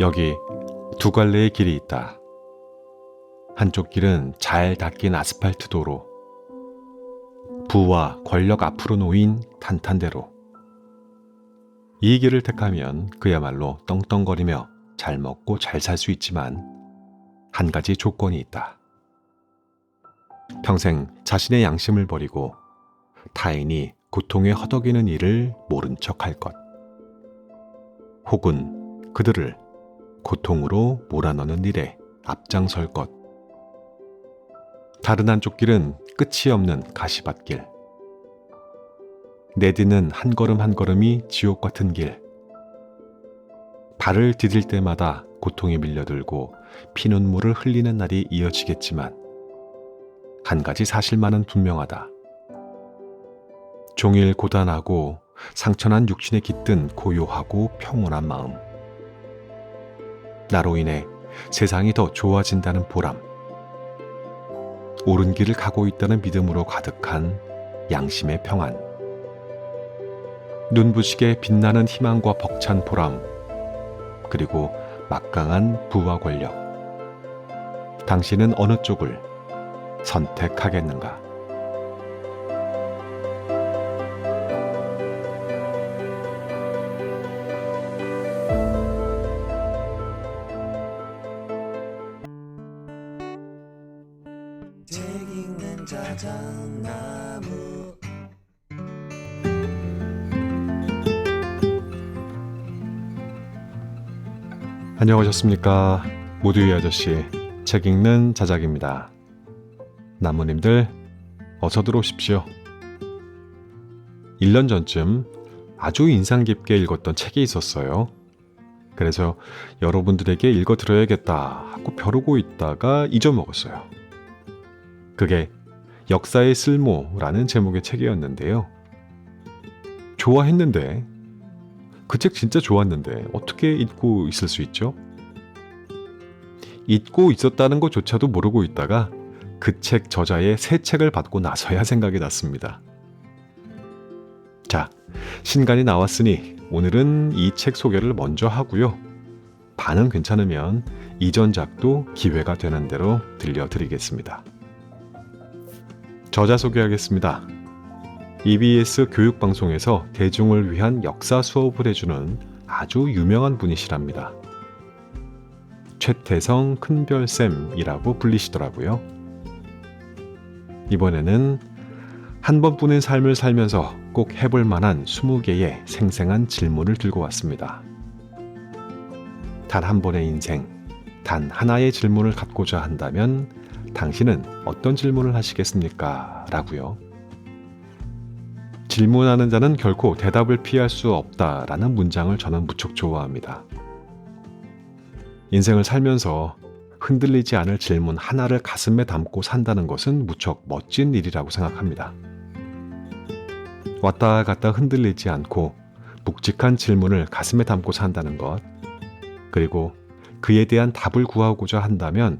여기 두 갈래의 길이 있다. 한쪽 길은 잘 닦인 아스팔트 도로, 부와 권력 앞으로 놓인 탄탄대로. 이 길을 택하면 그야말로 떵떵거리며 잘 먹고 잘 살 수 있지만 한 가지 조건이 있다. 평생 자신의 양심을 버리고 타인이 고통에 허덕이는 일을 모른 척할 것. 혹은 그들을 고통으로 몰아넣는 일에 앞장설 것. 다른 한쪽 길은 끝이 없는 가시밭길. 내디는 한 걸음 한 걸음이 지옥 같은 길. 발을 디딜 때마다 고통이 밀려들고 피눈물을 흘리는 날이 이어지겠지만 한 가지 사실만은 분명하다. 종일 고단하고 상처난 육신에 깃든 고요하고 평온한 마음. 나로 인해 세상이 더 좋아진다는 보람. 옳은 길을 가고 있다는 믿음으로 가득한 양심의 평안. 눈부시게 빛나는 희망과 벅찬 보람. 그리고 막강한 부와 권력. 당신은 어느 쪽을 선택하겠는가? 책 읽는 자작나무. 안녕하셨습니까? 모두의 아저씨 책 읽는 자작입니다. 나무님들 어서 들어오십시오. 1년 전쯤 아주 인상 깊게 읽었던 책이 있었어요. 그래서 여러분들에게 읽어드려야겠다 하고 벼르고 있다가 잊어먹었어요. 그게 역사의 쓸모라는 제목의 책이었는데요. 좋아했는데, 그 책 진짜 좋았는데 어떻게 잊고 있을 수 있죠? 잊고 있었다는 것조차도 모르고 있다가 그 책 저자의 새 책을 받고 나서야 생각이 났습니다. 자, 신간이 나왔으니 오늘은 이 책 소개를 먼저 하고요. 반응 괜찮으면 이전작도 기회가 되는 대로 들려드리겠습니다. 저자 소개하겠습니다. EBS 교육방송에서 대중을 위한 역사 수업을 해주는 아주 유명한 분이시랍니다. 최태성 큰별쌤이라고 불리시더라고요. 이번에는 한 번뿐인 삶을 살면서 꼭 해볼 만한 20개의 생생한 질문을 들고 왔습니다. 단 한 번의 인생, 단 하나의 질문을 갖고자 한다면 당신은 어떤 질문을 하시겠습니까? 라고요. 질문하는 자는 결코 대답을 피할 수 없다라는 문장을 저는 무척 좋아합니다. 인생을 살면서 흔들리지 않을 질문 하나를 가슴에 담고 산다는 것은 무척 멋진 일이라고 생각합니다. 왔다 갔다 흔들리지 않고 묵직한 질문을 가슴에 담고 산다는 것, 그리고 그에 대한 답을 구하고자 한다면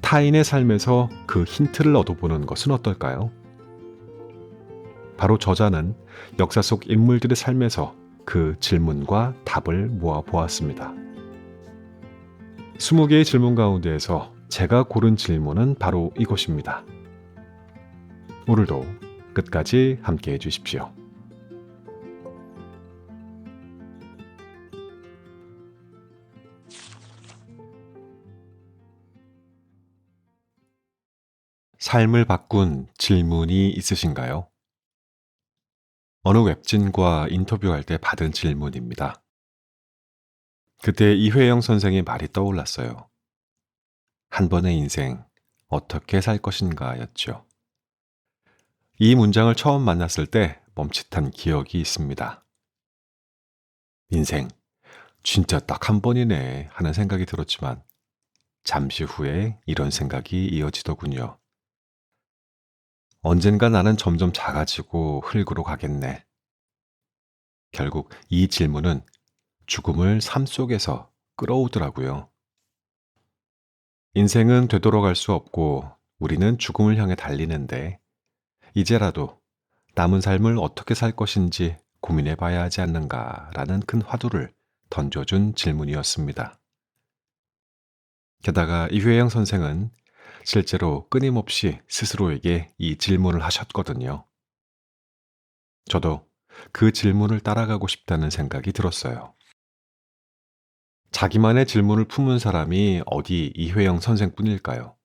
타인의 삶에서 그 힌트를 얻어보는 것은 어떨까요? 바로 저자는 역사 속 인물들의 삶에서 그 질문과 답을 모아보았습니다. 20개의 질문 가운데에서 제가 고른 질문은 바로 이것입니다. 오늘도 끝까지 함께해 주십시오. 삶을 바꾼 질문이 있으신가요? 어느 웹진과 인터뷰할 때 받은 질문입니다. 그때 이회영 선생의 말이 떠올랐어요. 한 번의 인생 어떻게 살 것인가 였죠. 이 문장을 처음 만났을 때 멈칫한 기억이 있습니다. 인생 진짜 딱 한 번이네 하는 생각이 들었지만 잠시 후에 이런 생각이 이어지더군요. 언젠가 나는 점점 작아지고 흙으로 가겠네. 결국 이 질문은 죽음을 삶 속에서 끌어오더라고요. 인생은 되돌아갈 수 없고 우리는 죽음을 향해 달리는데 이제라도 남은 삶을 어떻게 살 것인지 고민해 봐야 하지 않는가라는 큰 화두를 던져준 질문이었습니다. 게다가 이회영 선생은 실제로 끊임없이 스스로에게 이 질문을 하셨거든요. 저도 그 질문을 따라가고 싶다는 생각이 들었어요. 자기만의 질문을 품은 사람이 어디 이회영 선생뿐일까요?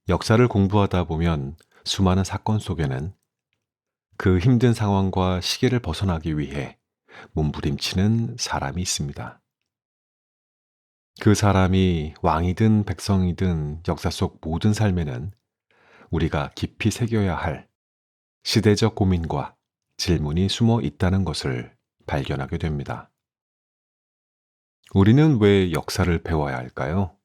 역사를 공부하다 보면 수많은 사건 속에는 그 힘든 상황과 시계를 벗어나기 위해 몸부림치는 사람이 있습니다. 그 사람이 왕이든 백성이든 역사 속 모든 삶에는 우리가 깊이 새겨야 할 시대적 고민과 질문이 숨어 있다는 것을 발견하게 됩니다. 우리는 왜 역사를 배워야 할까요?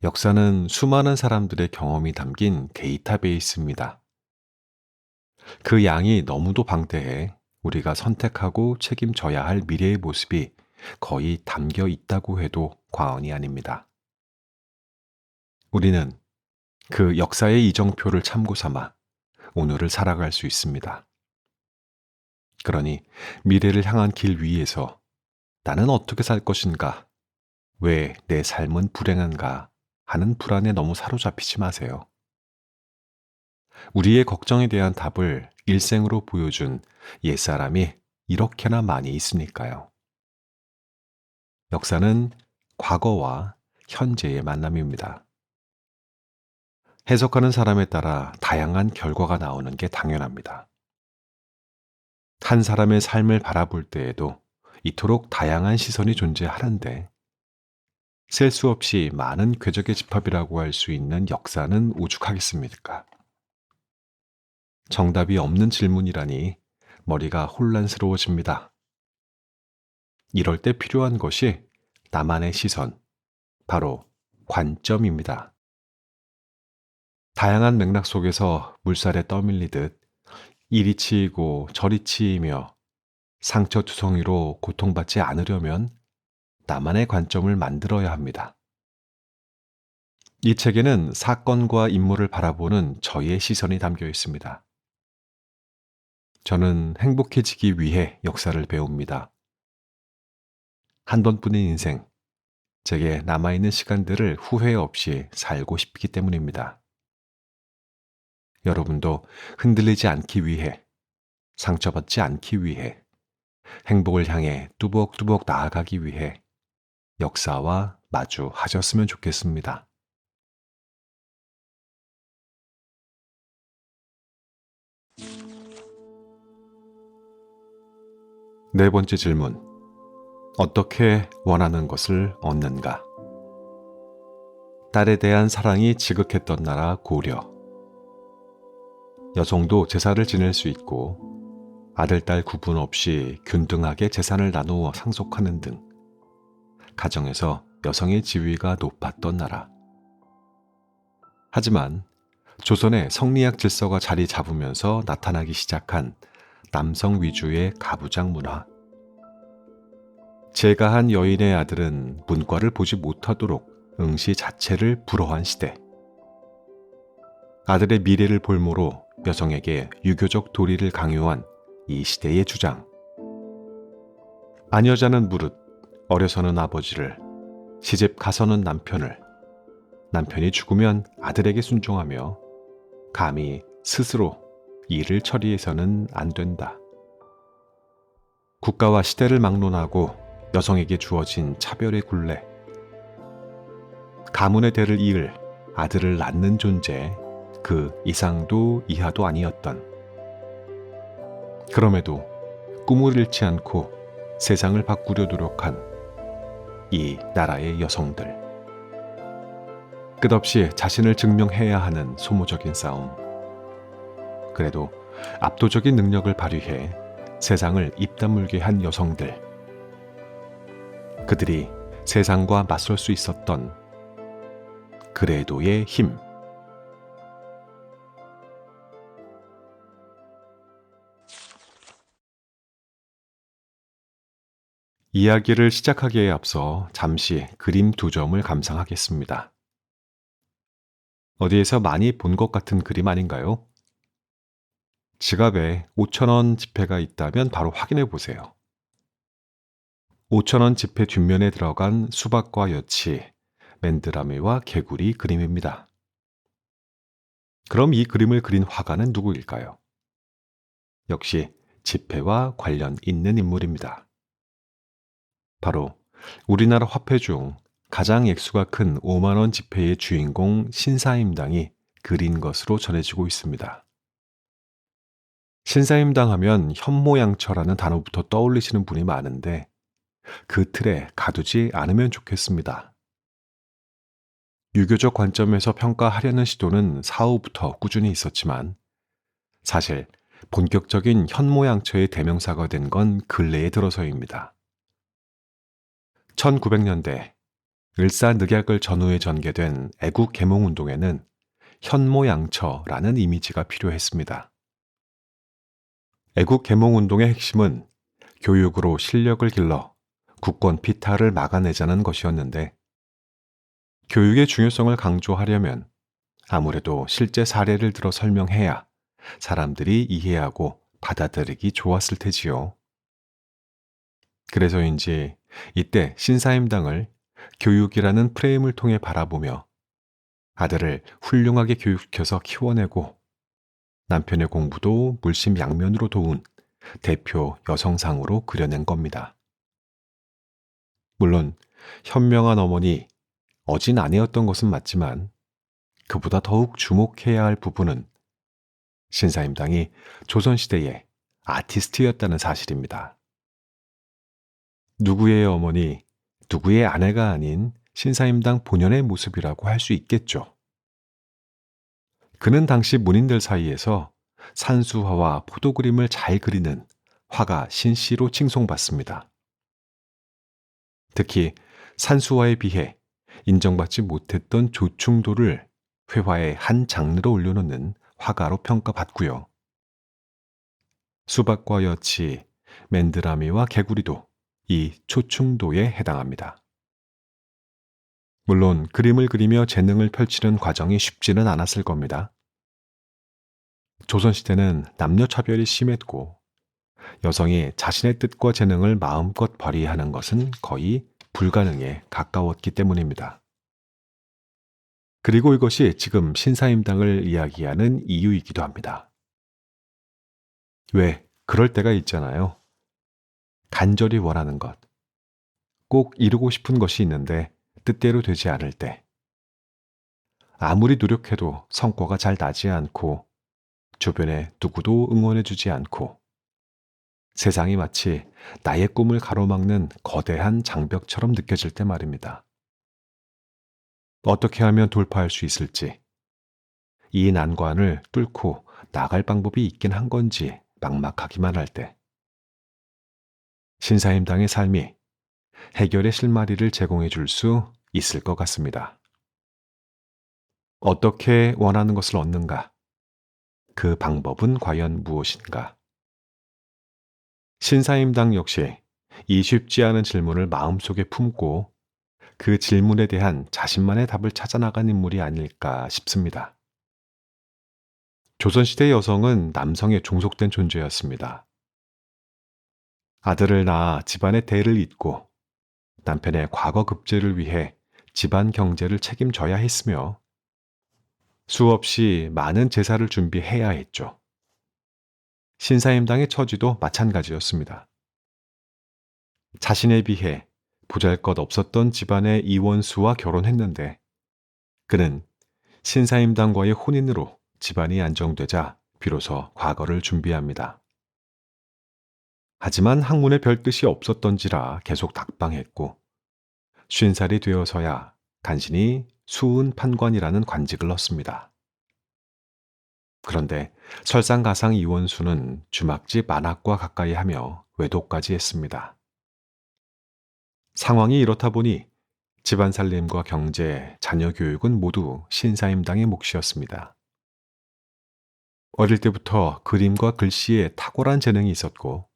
역사는 수많은 사람들의 경험이 담긴 데이터베이스입니다. 그 양이 너무도 방대해 우리가 선택하고 책임져야 할 미래의 모습이 거의 담겨 있다고 해도 과언이 아닙니다. 우리는 그 역사의 이정표를 참고 삼아 오늘을 살아갈 수 있습니다. 그러니 미래를 향한 길 위에서 나는 어떻게 살 것인가? 왜 내 삶은 불행한가? 하는 불안에 너무 사로잡히지 마세요. 우리의 걱정에 대한 답을 일생으로 보여준 옛사람이 이렇게나 많이 있으니까요. 역사는 과거와 현재의 만남입니다. 해석하는 사람에 따라 다양한 결과가 나오는 게 당연합니다. 한 사람의 삶을 바라볼 때에도 이토록 다양한 시선이 존재하는데 셀 수 없이 많은 궤적의 집합이라고 할 수 있는 역사는 오죽하겠습니까? 정답이 없는 질문이라니 머리가 혼란스러워집니다. 이럴 때 필요한 것이 나만의 시선, 바로 관점입니다. 다양한 맥락 속에서 물살에 떠밀리듯 이리 치이고 저리 치이며 상처투성이로 고통받지 않으려면 나만의 관점을 만들어야 합니다. 이 책에는 사건과 인물을 바라보는 저의 시선이 담겨 있습니다. 저는 행복해지기 위해 역사를 배웁니다. 한 번뿐인 인생, 제게 남아있는 시간들을 후회 없이 살고 싶기 때문입니다. 여러분도 흔들리지 않기 위해, 상처받지 않기 위해, 행복을 향해 뚜벅뚜벅 나아가기 위해 역사와 마주하셨으면 좋겠습니다. 네 번째 질문. 어떻게 원하는 것을 얻는가? 딸에 대한 사랑이 지극했던 나라 고려. 여성도 제사를 지낼 수 있고 아들, 딸 구분 없이 균등하게 재산을 나누어 상속하는 등 가정에서 여성의 지위가 높았던 나라. 하지만 조선의 성리학 질서가 자리 잡으면서 나타나기 시작한 남성 위주의 가부장 문화. 제가한 여인의 아들은 문과를 보지 못하도록 응시 자체를 불허한 시대. 아들의 미래를 볼모로 여성에게 유교적 도리를 강요한 이 시대의 주장. 아녀자는 무릇, 어려서는 아버지를, 시집 가서는 남편을, 남편이 죽으면 아들에게 순종하며 감히 스스로 일을 처리해서는 안 된다. 국가와 시대를 막론하고 여성에게 주어진 차별의 굴레. 가문의 대를 이을 아들을 낳는 존재, 그 이상도 이하도 아니었던. 그럼에도 꿈을 잃지 않고 세상을 바꾸려 노력한 이 나라의 여성들. 끝없이 자신을 증명해야 하는 소모적인 싸움. 그래도 압도적인 능력을 발휘해 세상을 입다물게 한 여성들. 그들이 세상과 맞설 수 있었던 그래도의 힘. 이야기를 시작하기에 앞서 잠시 그림 두 점을 감상하겠습니다. 어디에서 많이 본 것 같은 그림 아닌가요? 지갑에 5,000원 지폐가 있다면 바로 확인해 보세요. 5,000원 지폐 뒷면에 들어간 수박과 여치, 맨드라미와 개구리 그림입니다. 그럼 이 그림을 그린 화가는 누구일까요? 역시 지폐와 관련 있는 인물입니다. 바로 우리나라 화폐 중 가장 액수가 큰 5만 원 지폐의 주인공 신사임당이 그린 것으로 전해지고 있습니다. 신사임당 하면 현모양처라는 단어부터 떠올리시는 분이 많은데 그 틀에 가두지 않으면 좋겠습니다. 유교적 관점에서 평가하려는 시도는 사후부터 꾸준히 있었지만 사실 본격적인 현모양처의 대명사가 된 건 근래에 들어서입니다. 1900년대 을사늑약을 전후에 전개된 애국 계몽운동에는 현모양처라는 이미지가 필요했습니다. 애국 계몽운동의 핵심은 교육으로 실력을 길러 국권 피탈을 막아내자는 것이었는데 교육의 중요성을 강조하려면 아무래도 실제 사례를 들어 설명해야 사람들이 이해하고 받아들이기 좋았을 테지요. 그래서인지 이때 신사임당을 교육이라는 프레임을 통해 바라보며 아들을 훌륭하게 교육시켜서 키워내고 남편의 공부도 물심양면으로 도운 대표 여성상으로 그려낸 겁니다. 물론 현명한 어머니, 어진 아내였던 것은 맞지만 그보다 더욱 주목해야 할 부분은 신사임당이 조선시대의 아티스트였다는 사실입니다. 누구의 어머니, 누구의 아내가 아닌 신사임당 본연의 모습이라고 할 수 있겠죠. 그는 당시 문인들 사이에서 산수화와 포도 그림을 잘 그리는 화가 신씨로 칭송받습니다. 특히 산수화에 비해 인정받지 못했던 조충도를 회화의 한 장르로 올려놓는 화가로 평가받고요. 수박과 여치, 맨드라미와 개구리도 이 초충도에 해당합니다. 물론 그림을 그리며 재능을 펼치는 과정이 쉽지는 않았을 겁니다. 조선시대는 남녀 차별이 심했고 여성이 자신의 뜻과 재능을 마음껏 발휘하는 것은 거의 불가능에 가까웠기 때문입니다. 그리고 이것이 지금 신사임당을 이야기하는 이유이기도 합니다. 왜 그럴 때가 있잖아요. 간절히 원하는 것, 꼭 이루고 싶은 것이 있는데 뜻대로 되지 않을 때, 아무리 노력해도 성과가 잘 나지 않고 주변에 누구도 응원해주지 않고 세상이 마치 나의 꿈을 가로막는 거대한 장벽처럼 느껴질 때 말입니다. 어떻게 하면 돌파할 수 있을지, 이 난관을 뚫고 나갈 방법이 있긴 한 건지 막막하기만 할 때, 신사임당의 삶이 해결의 실마리를 제공해 줄 수 있을 것 같습니다. 어떻게 원하는 것을 얻는가? 그 방법은 과연 무엇인가? 신사임당 역시 이 쉽지 않은 질문을 마음속에 품고 그 질문에 대한 자신만의 답을 찾아나간 인물이 아닐까 싶습니다. 조선시대 여성은 남성에 종속된 존재였습니다. 아들을 낳아 집안의 대를 잇고 남편의 과거 급제를 위해 집안 경제를 책임져야 했으며 수없이 많은 제사를 준비해야 했죠. 신사임당의 처지도 마찬가지였습니다. 자신에 비해 보잘것없었던 집안의 이원수와 결혼했는데 그는 신사임당과의 혼인으로 집안이 안정되자 비로소 과거를 준비합니다. 하지만 학문에 별 뜻이 없었던지라 계속 낙방했고 50살이 되어서야 간신히 수은 판관이라는 관직을 얻습니다. 그런데 설상가상 이원수는 주막집 안악과 가까이 하며 외도까지 했습니다. 상황이 이렇다 보니 집안 살림과 경제, 자녀 교육은 모두 신사임당의 몫이었습니다. 어릴 때부터 그림과 글씨에 탁월한 재능이 있었고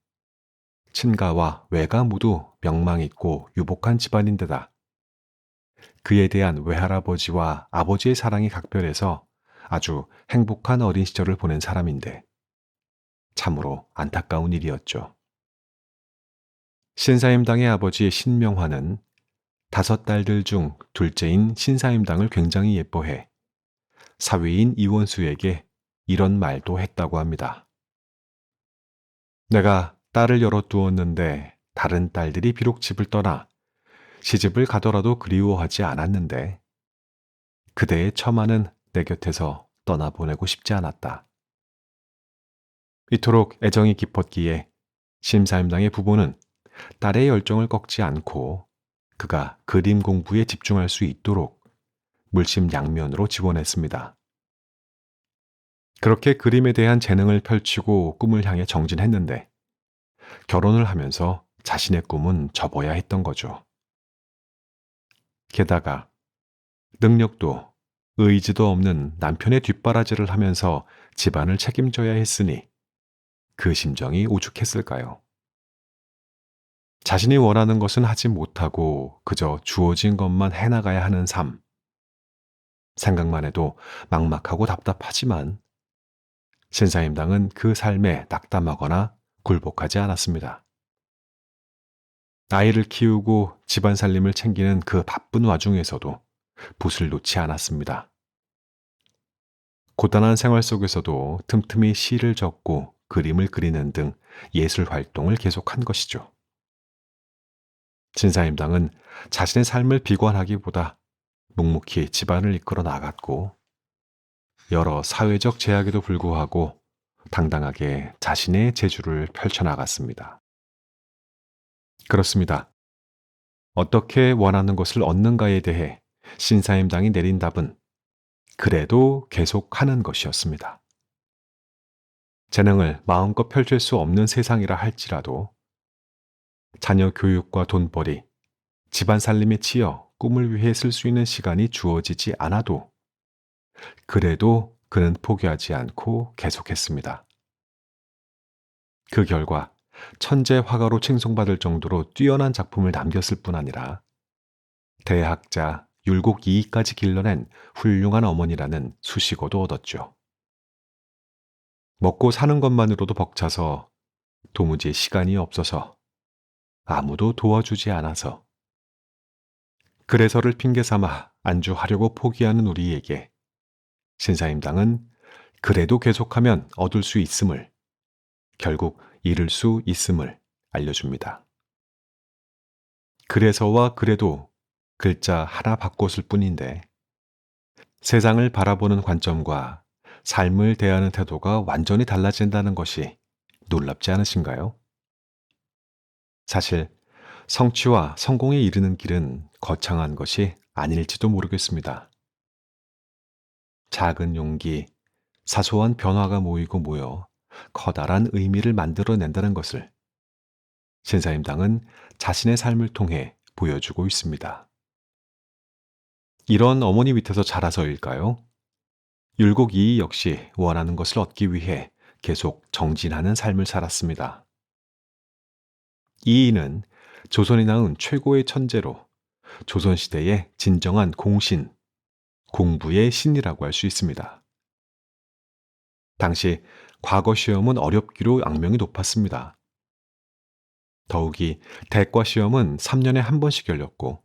친가와 외가 모두 명망있고 유복한 집안인데다 그에 대한 외할아버지와 아버지의 사랑이 각별해서 아주 행복한 어린 시절을 보낸 사람인데 참으로 안타까운 일이었죠. 신사임당의 아버지 신명화는 5딸들 중 둘째인 신사임당을 굉장히 예뻐해 사위인 이원수에게 이런 말도 했다고 합니다. 내가 딸을 열어두었는데 다른 딸들이 비록 집을 떠나 시집을 가더라도 그리워하지 않았는데 그대의 처마는 내 곁에서 떠나보내고 싶지 않았다. 이토록 애정이 깊었기에 신사임당의 부모는 딸의 열정을 꺾지 않고 그가 그림 공부에 집중할 수 있도록 물심양면으로 지원했습니다. 그렇게 그림에 대한 재능을 펼치고 꿈을 향해 정진했는데 결혼을 하면서 자신의 꿈은 접어야 했던 거죠. 게다가 능력도 의지도 없는 남편의 뒷바라지를 하면서 집안을 책임져야 했으니 그 심정이 오죽했을까요? 자신이 원하는 것은 하지 못하고 그저 주어진 것만 해나가야 하는 삶. 생각만 해도 막막하고 답답하지만 신사임당은 그 삶에 낙담하거나 굴복하지 않았습니다. 아이를 키우고 집안 살림을 챙기는 그 바쁜 와중에서도 붓을 놓지 않았습니다. 고단한 생활 속에서도 틈틈이 시를 적고 그림을 그리는 등 예술 활동을 계속한 것이죠. 신사임당은 자신의 삶을 비관하기보다 묵묵히 집안을 이끌어 나갔고 여러 사회적 제약에도 불구하고 당당하게 자신의 재주를 펼쳐나갔습니다. 그렇습니다. 어떻게 원하는 것을 얻는가에 대해 신사임당이 내린 답은 그래도 계속하는 것이었습니다. 재능을 마음껏 펼칠 수 없는 세상이라 할지라도 자녀 교육과 돈벌이, 집안 살림에 치여 꿈을 위해 쓸 수 있는 시간이 주어지지 않아도 그래도 그는 포기하지 않고 계속했습니다. 그 결과 천재 화가로 칭송받을 정도로 뛰어난 작품을 남겼을 뿐 아니라 대학자, 율곡 2위까지 길러낸 훌륭한 어머니라는 수식어도 얻었죠. 먹고 사는 것만으로도 벅차서 도무지 시간이 없어서 아무도 도와주지 않아서 그래서를 핑계 삼아 안주하려고 포기하는 우리에게 신사임당은 그래도 계속하면 얻을 수 있음을, 결국 잃을 수 있음을 알려줍니다. 그래서와 그래도 글자 하나 바꿨을 뿐인데 세상을 바라보는 관점과 삶을 대하는 태도가 완전히 달라진다는 것이 놀랍지 않으신가요? 사실 성취와 성공에 이르는 길은 거창한 것이 아닐지도 모르겠습니다. 작은 용기, 사소한 변화가 모이고 모여 커다란 의미를 만들어낸다는 것을 신사임당은 자신의 삶을 통해 보여주고 있습니다. 이런 어머니 밑에서 자라서일까요? 율곡 이이 역시 원하는 것을 얻기 위해 계속 정진하는 삶을 살았습니다. 이이는 조선이 낳은 최고의 천재로 조선시대의 진정한 공신, 공부의 신이라고 할 수 있습니다. 당시 과거 시험은 어렵기로 악명이 높았습니다. 더욱이 대과 시험은 3년에 한 번씩 열렸고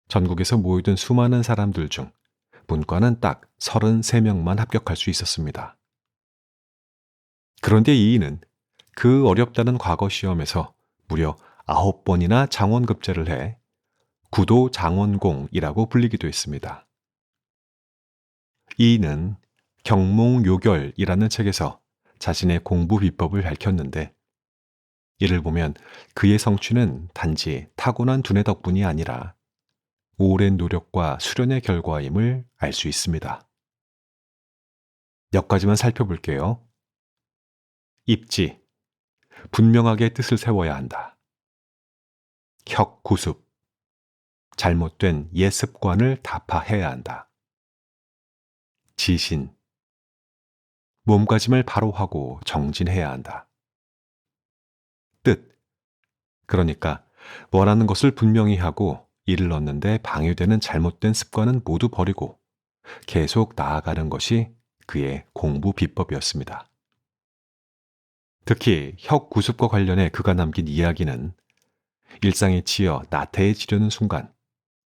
전국에서 모이든 수많은 사람들 중 문과는 딱 33명만 합격할 수 있었습니다. 그런데 이이는 그 어렵다는 과거 시험에서 무려 9번이나 장원급제를 해 구도 장원공이라고 불리기도 했습니다. 이이는 경몽요결이라는 책에서 자신의 공부 비법을 밝혔는데 이를 보면 그의 성취는 단지 타고난 두뇌 덕분이 아니라 오랜 노력과 수련의 결과임을 알 수 있습니다. 몇 가지만 살펴볼게요. 입지, 분명하게 뜻을 세워야 한다. 혁구습, 잘못된 옛 습관을 타파해야 한다. 지신, 몸가짐을 바로 하고 정진해야 한다. 뜻, 그러니까 원하는 것을 분명히 하고 이를 얻는데 방해되는 잘못된 습관은 모두 버리고 계속 나아가는 것이 그의 공부 비법이었습니다. 특히 혁구습과 관련해 그가 남긴 이야기는 일상에 치여 나태해지려는 순간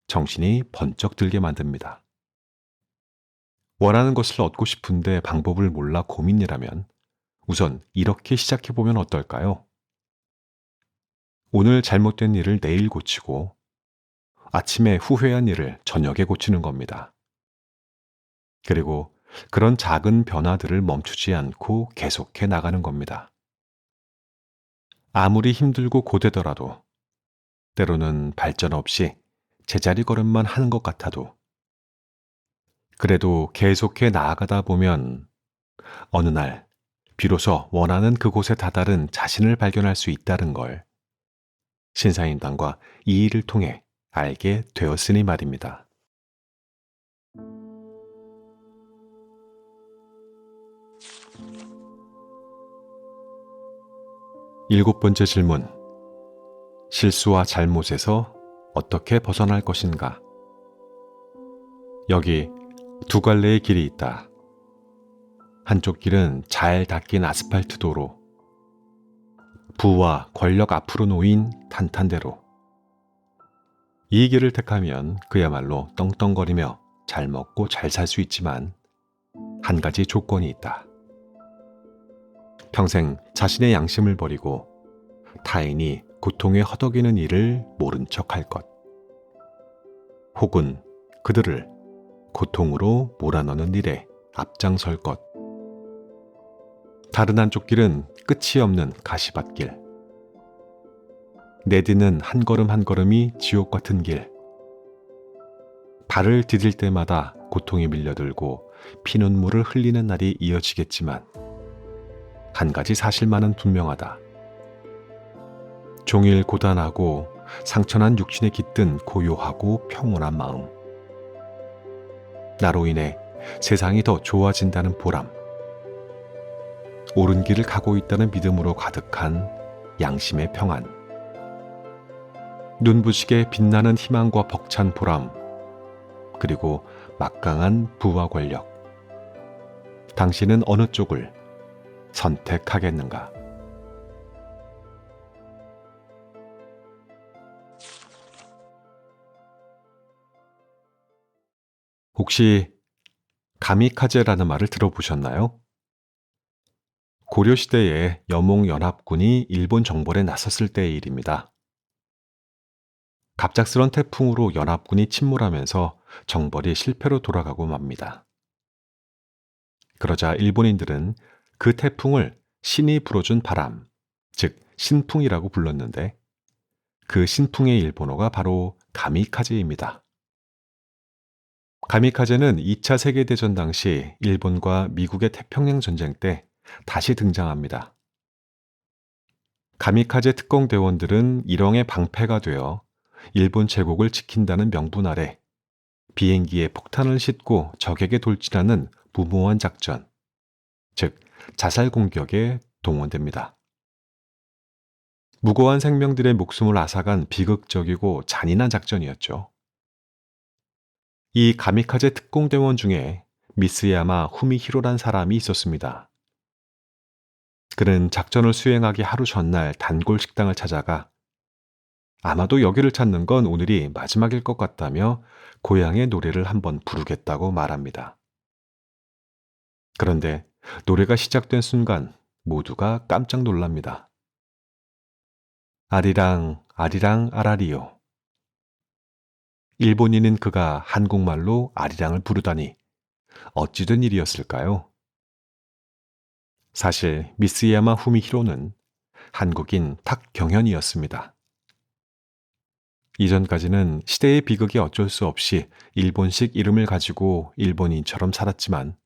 정신이 번쩍 들게 만듭니다. 원하는 것을 얻고 싶은데 방법을 몰라 고민이라면 우선 이렇게 시작해보면 어떨까요? 오늘 잘못된 일을 내일 고치고 아침에 후회한 일을 저녁에 고치는 겁니다. 그리고 그런 작은 변화들을 멈추지 않고 계속해 나가는 겁니다. 아무리 힘들고 고되더라도 때로는 발전 없이 제자리 걸음만 하는 것 같아도 그래도 계속해 나아가다 보면 어느 날 비로소 원하는 그곳에 다다른 자신을 발견할 수 있다는 걸 신사임당과 이 일을 통해 알게 되었으니 말입니다. 일곱 번째 질문. 실수와 잘못에서 어떻게 벗어날 것인가? 여기 두 갈래의 길이 있다. 한쪽 길은 잘 닦인 아스팔트 도로, 부와 권력 앞으로 놓인 탄탄대로. 이 길을 택하면 그야말로 떵떵거리며 잘 먹고 잘 살 수 있지만 한 가지 조건이 있다. 평생 자신의 양심을 버리고 타인이 고통에 허덕이는 일을 모른 척할 것. 혹은 그들을 고통으로 몰아넣는 일에 앞장설 것. 다른 한쪽 길은 끝이 없는 가시밭길. 내디는 한 걸음 한 걸음이 지옥 같은 길. 발을 디딜 때마다 고통이 밀려들고 피눈물을 흘리는 날이 이어지겠지만 한 가지 사실만은 분명하다. 종일 고단하고 상처난 육신에 깃든 고요하고 평온한 마음. 나로 인해 세상이 더 좋아진다는 보람. 옳은 길을 가고 있다는 믿음으로 가득한 양심의 평안. 눈부시게 빛나는 희망과 벅찬 보람. 그리고 막강한 부와 권력. 당신은 어느 쪽을 선택하겠는가? 혹시 가미카제라는 말을 들어보셨나요? 고려시대에 여몽연합군이 일본 정벌에 나섰을 때의 일입니다. 갑작스런 태풍으로 연합군이 침몰하면서 정벌이 실패로 돌아가고 맙니다. 그러자 일본인들은 그 태풍을 신이 불어준 바람, 즉 신풍이라고 불렀는데 그 신풍의 일본어가 바로 가미카제입니다. 가미카제는 2차 세계대전 당시 일본과 미국의 태평양 전쟁 때 다시 등장합니다. 가미카제 특공대원들은 일ong의 방패가 되어 일본 제국을 지킨다는 명분 아래 비행기에 폭탄을 싣고 적에게 돌진하는 무모한 작전, 즉 자살 공격에 동원됩니다. 무고한 생명들의 목숨을 앗아간 비극적이고 잔인한 작전이었죠. 이 가미카제 특공대원 중에 미스야마 후미히로란 사람이 있었습니다. 그는 작전을 수행하기 하루 전날 단골 식당을 찾아가 아마도 여기를 찾는 건 오늘이 마지막일 것 같다며 고향의 노래를 한번 부르겠다고 말합니다. 그런데 노래가 시작된 순간 모두가 깜짝 놀랍니다. 아리랑 아리랑 아라리요. 일본인인 그가 한국말로 아리랑을 부르다니 어찌된 일이었을까요? 사실 미스야마 후미히로는 한국인 탁경현이었습니다. 이전까지는 시대의 비극이 어쩔 수 없이 일본식 이름을 가지고 일본인처럼 살았지만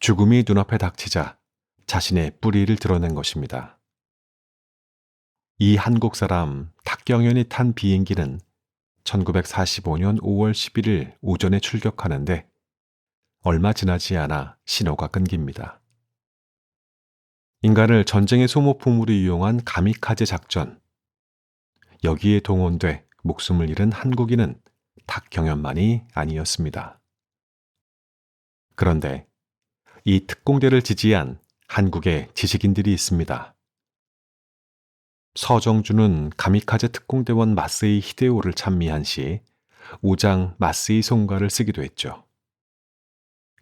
죽음이 눈앞에 닥치자 자신의 뿌리를 드러낸 것입니다. 이 한국 사람 탁경현이 탄 비행기는 1945년 5월 11일 오전에 출격하는데 얼마 지나지 않아 신호가 끊깁니다. 인간을 전쟁의 소모품으로 이용한 가미카제 작전. 여기에 동원돼 목숨을 잃은 한국인은 탁경현만이 아니었습니다. 그런데 이 특공대를 지지한 한국의 지식인들이 있습니다. 서정주는 가미카제 특공대원 마스이 히데오를 찬미한 시 오장 마스이 송가를 쓰기도 했죠.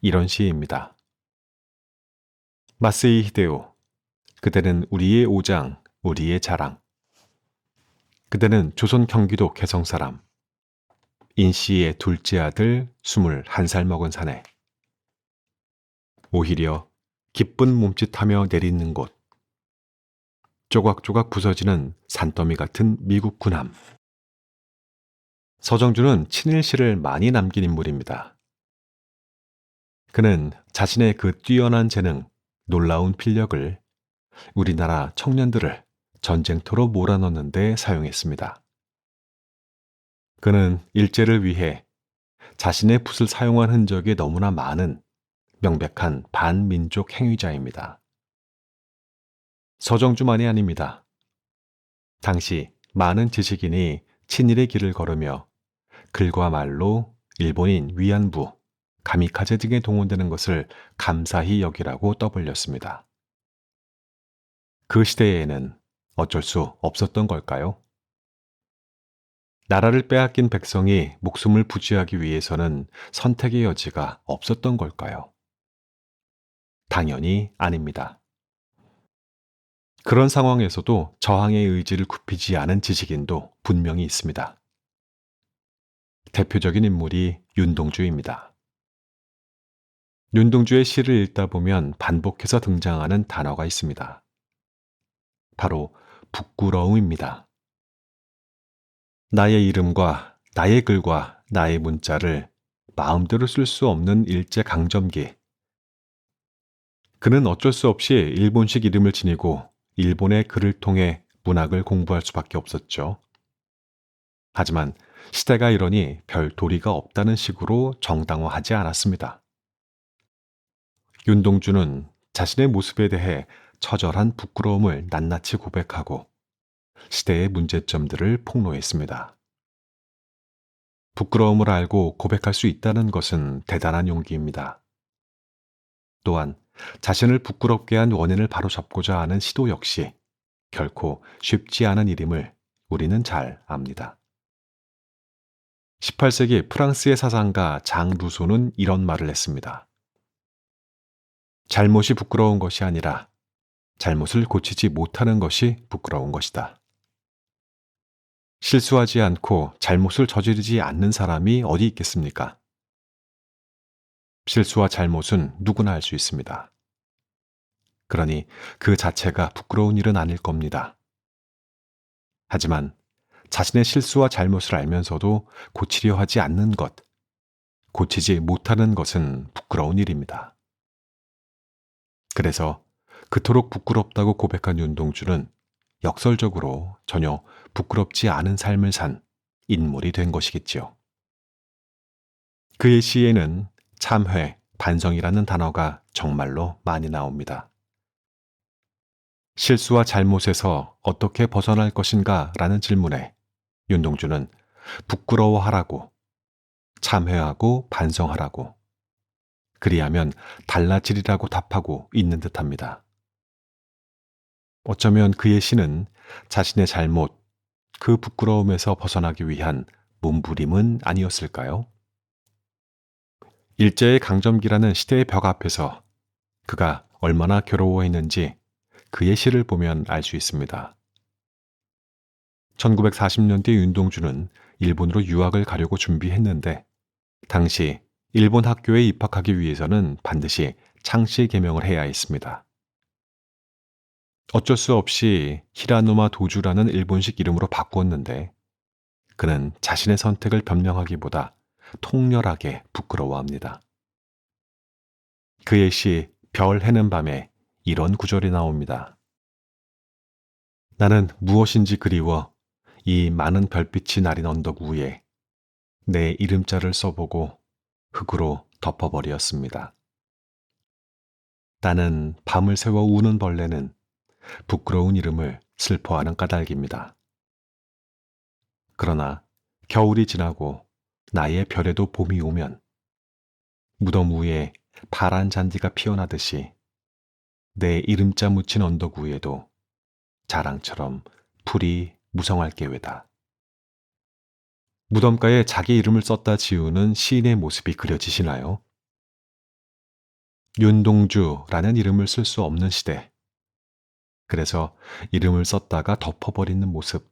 이런 시입니다. 마스이 히데오, 그대는 우리의 오장, 우리의 자랑. 그대는 조선 경기도 개성 사람. 인씨의 둘째 아들 21살 먹은 사내. 오히려 기쁜 몸짓하며 내딛는 곳. 조각조각 부서지는 산더미 같은 미국 군함. 서정주는 친일시를 많이 남긴 인물입니다. 그는 자신의 그 뛰어난 재능, 놀라운 필력을 우리나라 청년들을 전쟁터로 몰아넣는 데 사용했습니다. 그는 일제를 위해 자신의 붓을 사용한 흔적이 너무나 많은 명백한 반민족 행위자입니다. 서정주만이 아닙니다. 당시 많은 지식인이 친일의 길을 걸으며 글과 말로 일본인 위안부, 가미카제 등에 동원되는 것을 감사히 여기라고 떠벌렸습니다. 그 시대에는 어쩔 수 없었던 걸까요? 나라를 빼앗긴 백성이 목숨을 부지하기 위해서는 선택의 여지가 없었던 걸까요? 당연히 아닙니다. 그런 상황에서도 저항의 의지를 굽히지 않은 지식인도 분명히 있습니다. 대표적인 인물이 윤동주입니다. 윤동주의 시를 읽다 보면 반복해서 등장하는 단어가 있습니다. 바로 부끄러움입니다. 나의 이름과 나의 글과 나의 문자를 마음대로 쓸 수 없는 일제 강점기. 그는 어쩔 수 없이 일본식 이름을 지니고 일본의 글을 통해 문학을 공부할 수밖에 없었죠. 하지만 시대가 이러니 별 도리가 없다는 식으로 정당화하지 않았습니다. 윤동주는 자신의 모습에 대해 처절한 부끄러움을 낱낱이 고백하고 시대의 문제점들을 폭로했습니다. 부끄러움을 알고 고백할 수 있다는 것은 대단한 용기입니다. 또한 자신을 부끄럽게 한 원인을 바로잡고자 하는 시도 역시 결코 쉽지 않은 일임을 우리는 잘 압니다. 18세기 프랑스의 사상가 장 루소는 이런 말을 했습니다. 잘못이 부끄러운 것이 아니라 잘못을 고치지 못하는 것이 부끄러운 것이다. 실수하지 않고 잘못을 저지르지 않는 사람이 어디 있겠습니까? 실수와 잘못은 누구나 할 수 있습니다. 그러니 그 자체가 부끄러운 일은 아닐 겁니다. 하지만 자신의 실수와 잘못을 알면서도 고치려 하지 않는 것, 고치지 못하는 것은 부끄러운 일입니다. 그래서 그토록 부끄럽다고 고백한 윤동주는 역설적으로 전혀 부끄럽지 않은 삶을 산 인물이 된 것이겠지요. 그의 시에는 참회, 반성이라는 단어가 정말로 많이 나옵니다. 실수와 잘못에서 어떻게 벗어날 것인가 라는 질문에 윤동주는 부끄러워하라고, 참회하고 반성하라고, 그리하면 달라지리라고 답하고 있는 듯합니다. 어쩌면 그의 시는 자신의 잘못, 그 부끄러움에서 벗어나기 위한 몸부림은 아니었을까요? 일제의 강점기라는 시대의 벽 앞에서 그가 얼마나 괴로워했는지 그의 시를 보면 알 수 있습니다. 1940년대 윤동주는 일본으로 유학을 가려고 준비했는데 당시 일본 학교에 입학하기 위해서는 반드시 창씨 개명을 해야 했습니다. 어쩔 수 없이 히라노마 도주라는 일본식 이름으로 바꾸었는데 그는 자신의 선택을 변명하기보다 통렬하게 부끄러워합니다. 그의 시 별 해는 밤에 이런 구절이 나옵니다. 나는 무엇인지 그리워 이 많은 별빛이 나린 언덕 위에 내 이름자를 써보고 흙으로 덮어버렸습니다. 나는 밤을 새워 우는 벌레는 부끄러운 이름을 슬퍼하는 까닭입니다. 그러나 겨울이 지나고 나의 별에도 봄이 오면 무덤 위에 파란 잔디가 피어나듯이 내 이름자 묻힌 언덕 위에도 자랑처럼 풀이 무성할 계외다. 무덤가에 자기 이름을 썼다 지우는 시인의 모습이 그려지시나요? 윤동주라는 이름을 쓸 수 없는 시대. 그래서 이름을 썼다가 덮어버리는 모습.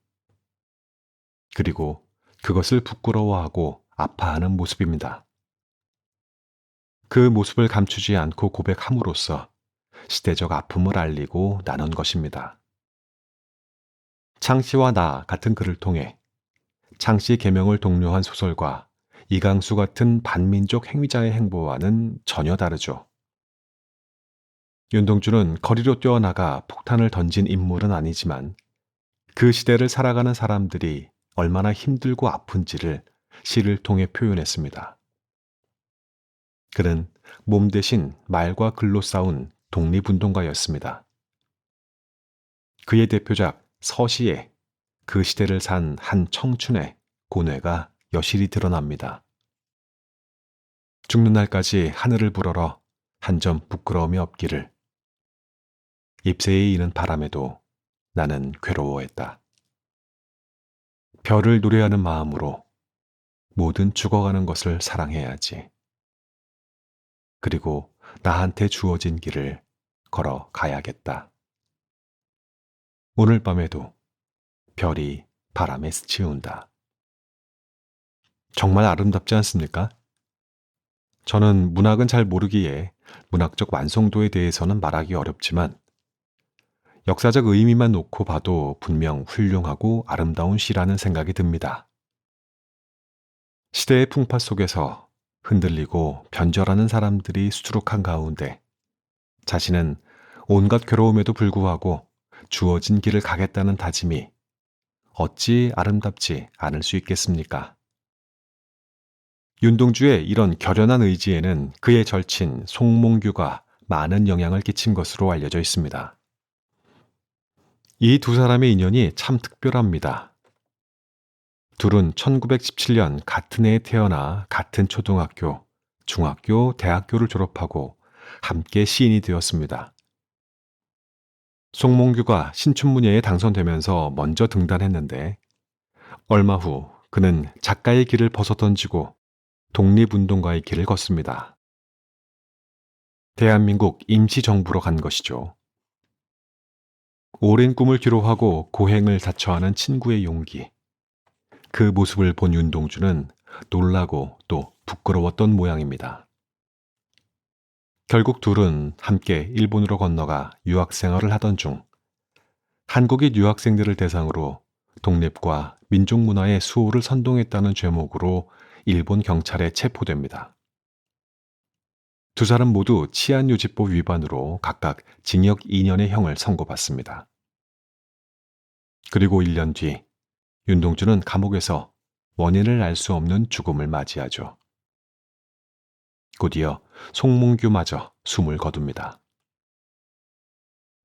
그리고 그것을 부끄러워하고 아파하는 모습입니다. 그 모습을 감추지 않고 고백함으로써 시대적 아픔을 알리고 나눈 것입니다. 창씨와 나 같은 글을 통해 창씨 계명을 독려한 소설과 이강수 같은 반민족 행위자의 행보와는 전혀 다르죠. 윤동주는 거리로 뛰어나가 폭탄을 던진 인물은 아니지만 그 시대를 살아가는 사람들이 얼마나 힘들고 아픈지를 시를 통해 표현했습니다. 그는 몸 대신 말과 글로 싸운 독립운동가였습니다. 그의 대표작 서시에 그 시대를 산 한 청춘의 고뇌가 여실히 드러납니다. 죽는 날까지 하늘을 불어러 한 점 부끄러움이 없기를. 잎새에 이는 바람에도 나는 괴로워했다. 별을 노래하는 마음으로 모든 죽어가는 것을 사랑해야지. 그리고 나한테 주어진 길을 걸어가야겠다. 오늘 밤에도 별이 바람에 스치운다. 정말 아름답지 않습니까? 저는 문학은 잘 모르기에 문학적 완성도에 대해서는 말하기 어렵지만 역사적 의미만 놓고 봐도 분명 훌륭하고 아름다운 시라는 생각이 듭니다. 시대의 풍파 속에서 흔들리고 변절하는 사람들이 수두룩한 가운데 자신은 온갖 괴로움에도 불구하고 주어진 길을 가겠다는 다짐이 어찌 아름답지 않을 수 있겠습니까? 윤동주의 이런 결연한 의지에는 그의 절친 송몽규가 많은 영향을 끼친 것으로 알려져 있습니다. 이 두 사람의 인연이 참 특별합니다. 둘은 1917년 같은 해에 태어나 같은 초등학교, 중학교, 대학교를 졸업하고 함께 시인이 되었습니다. 송몽규가 신춘문예에 당선되면서 먼저 등단했는데 얼마 후 그는 작가의 길을 벗어던지고 독립운동가의 길을 걷습니다. 대한민국 임시정부로 간 것이죠. 오랜 꿈을 뒤로하고 고행을 자처하는 친구의 용기. 그 모습을 본 윤동주는 놀라고 또 부끄러웠던 모양입니다. 결국 둘은 함께 일본으로 건너가 유학생활을 하던 중 한국인 유학생들을 대상으로 독립과 민족문화의 수호를 선동했다는 죄목으로 일본 경찰에 체포됩니다. 두 사람 모두 치안유지법 위반으로 각각 징역 2년의 형을 선고받습니다. 그리고 1년 뒤 윤동주는 감옥에서 원인을 알 수 없는 죽음을 맞이하죠. 곧이어 송몽규마저 숨을 거둡니다.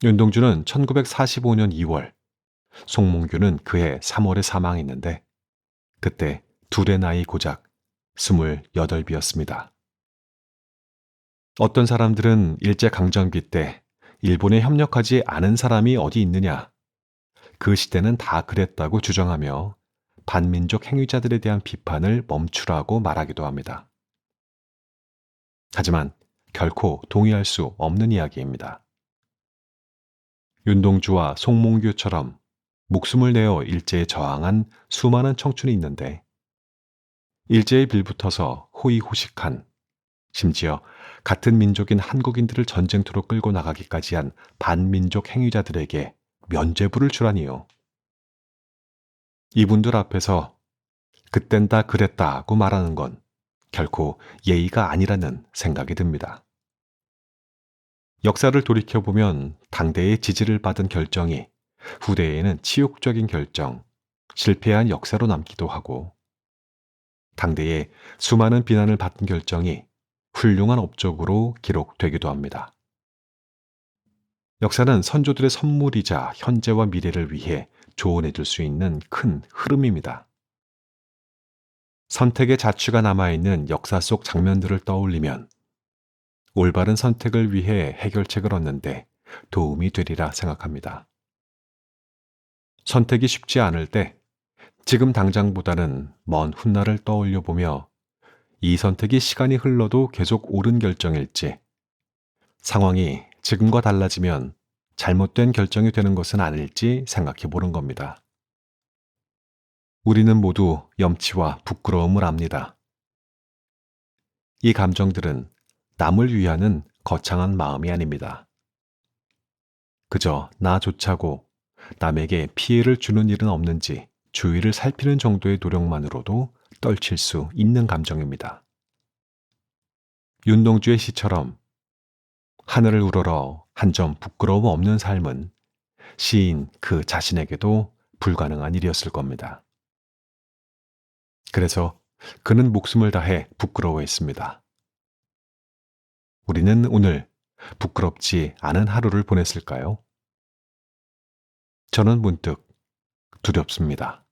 윤동주는 1945년 2월, 송몽규는 그해 3월에 사망했는데 그때 둘의 나이 고작 28이었습니다. 어떤 사람들은 일제강점기 때 일본에 협력하지 않은 사람이 어디 있느냐, 그 시대는 다 그랬다고 주장하며 반민족 행위자들에 대한 비판을 멈추라고 말하기도 합니다. 하지만 결코 동의할 수 없는 이야기입니다. 윤동주와 송몽규처럼 목숨을 내어 일제에 저항한 수많은 청춘이 있는데 일제에 빌붙어서 호의호식한, 심지어 같은 민족인 한국인들을 전쟁터로 끌고 나가기까지 한 반민족 행위자들에게 면죄부를 주라니요. 이분들 앞에서 그땐 다 그랬다고 말하는 건 결코 예의가 아니라는 생각이 듭니다. 역사를 돌이켜보면 당대의 지지를 받은 결정이 후대에는 치욕적인 결정, 실패한 역사로 남기도 하고 당대에 수많은 비난을 받은 결정이 훌륭한 업적으로 기록되기도 합니다. 역사는 선조들의 선물이자 현재와 미래를 위해 조언해 줄 수 있는 큰 흐름입니다. 선택의 자취가 남아있는 역사 속 장면들을 떠올리면 올바른 선택을 위해 해결책을 얻는데 도움이 되리라 생각합니다. 선택이 쉽지 않을 때 지금 당장보다는 먼 훗날을 떠올려 보며 이 선택이 시간이 흘러도 계속 옳은 결정일지, 상황이 지금과 달라지면 잘못된 결정이 되는 것은 아닐지 생각해 보는 겁니다. 우리는 모두 염치와 부끄러움을 압니다. 이 감정들은 남을 위하는 거창한 마음이 아닙니다. 그저 나조차고 남에게 피해를 주는 일은 없는지 주위를 살피는 정도의 노력만으로도 떨칠 수 있는 감정입니다. 윤동주의 시처럼 하늘을 우러러 한 점 부끄러움 없는 삶은 시인 그 자신에게도 불가능한 일이었을 겁니다. 그래서 그는 목숨을 다해 부끄러워했습니다. 우리는 오늘 부끄럽지 않은 하루를 보냈을까요? 저는 문득 두렵습니다.